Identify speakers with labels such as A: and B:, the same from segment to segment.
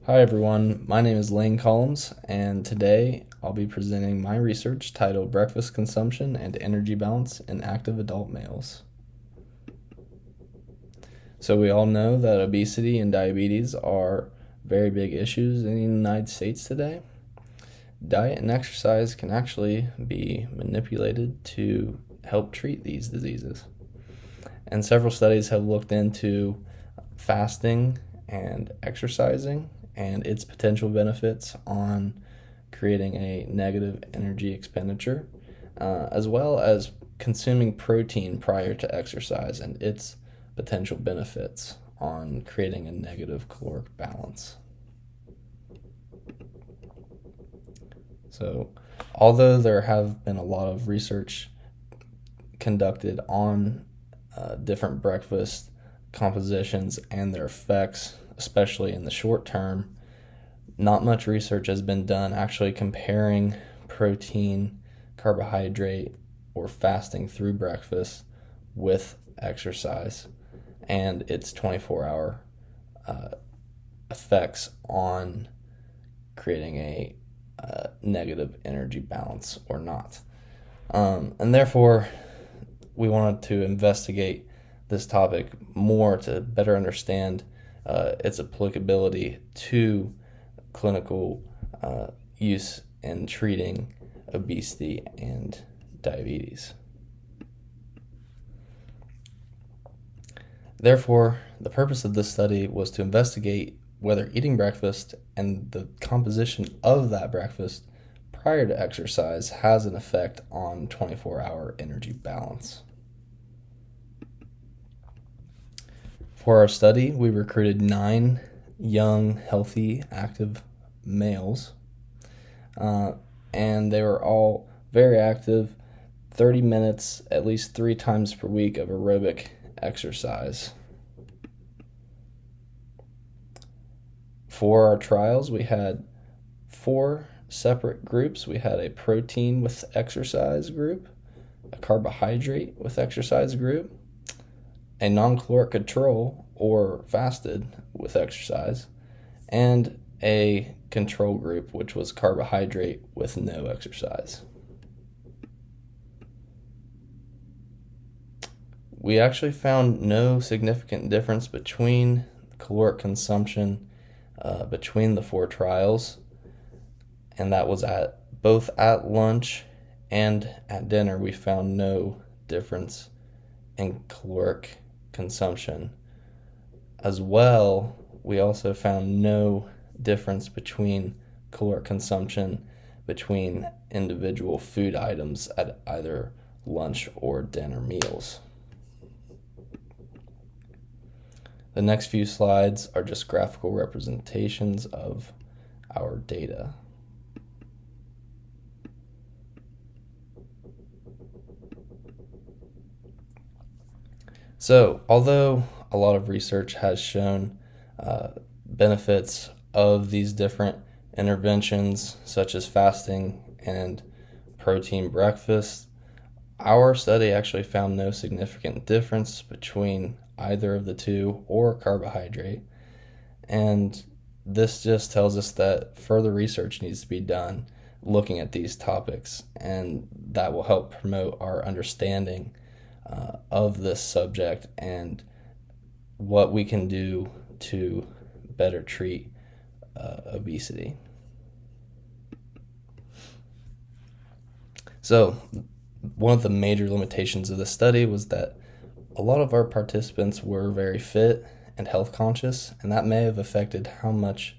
A: Hi everyone, my name is Lane Cullums, and today I'll be presenting my research titled Breakfast Consumption and Energy Balance in Active Adult Males. So we all know that obesity and diabetes are very big issues in the United States today. Diet and exercise can actually be manipulated to help treat these diseases. And several studies have looked into fasting and exercising and its potential benefits on creating a negative energy expenditure, as well as consuming protein prior to exercise and its potential benefits on creating a negative caloric balance. So, although there have been a lot of research conducted on different breakfast compositions and their effects, especially in the short term, not much research has been done actually comparing protein, carbohydrate, or fasting through breakfast with exercise and its 24-hour effects on creating a negative energy balance or not. And therefore, we wanted to investigate this topic more to better understand its applicability to clinical use in treating obesity and diabetes. Therefore, the purpose of this study was to investigate whether eating breakfast and the composition of that breakfast prior to exercise has an effect on 24-hour energy balance. For our study, we recruited 9 young, healthy, active males, and they were all very active, 30 minutes at least 3 times per week of aerobic exercise. For our trials, we had 4 separate groups. We had a protein with exercise group, a carbohydrate with exercise group, a non-caloric control or fasted with exercise, and a control group, which was carbohydrate with no exercise. We actually found no significant difference between caloric consumption between the 4 trials, and that was both at lunch and at dinner. We found no difference in caloric consumption. As well, we also found no difference between caloric consumption between individual food items at either lunch or dinner meals. The next few slides are just graphical representations of our data. So, although a lot of research has shown benefits of these different interventions, such as fasting and protein breakfast, our study actually found no significant difference between either of the two or carbohydrate. And this just tells us that further research needs to be done looking at these topics, and that will help promote our understanding of this subject and what we can do to better treat obesity. So, one of the major limitations of the study was that a lot of our participants were very fit and health conscious, and that may have affected how much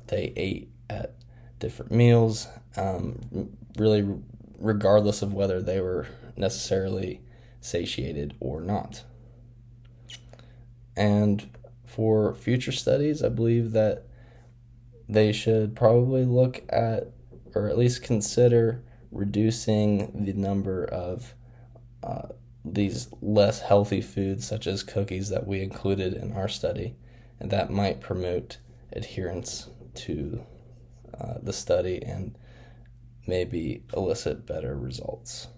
A: they ate at different meals, really regardless of whether they were necessarily satiated or not. And for future studies, I believe that they should probably look at, or at least consider, reducing the number of these less healthy foods, such as cookies, that we included in our study, and that might promote adherence to the study and maybe elicit better results.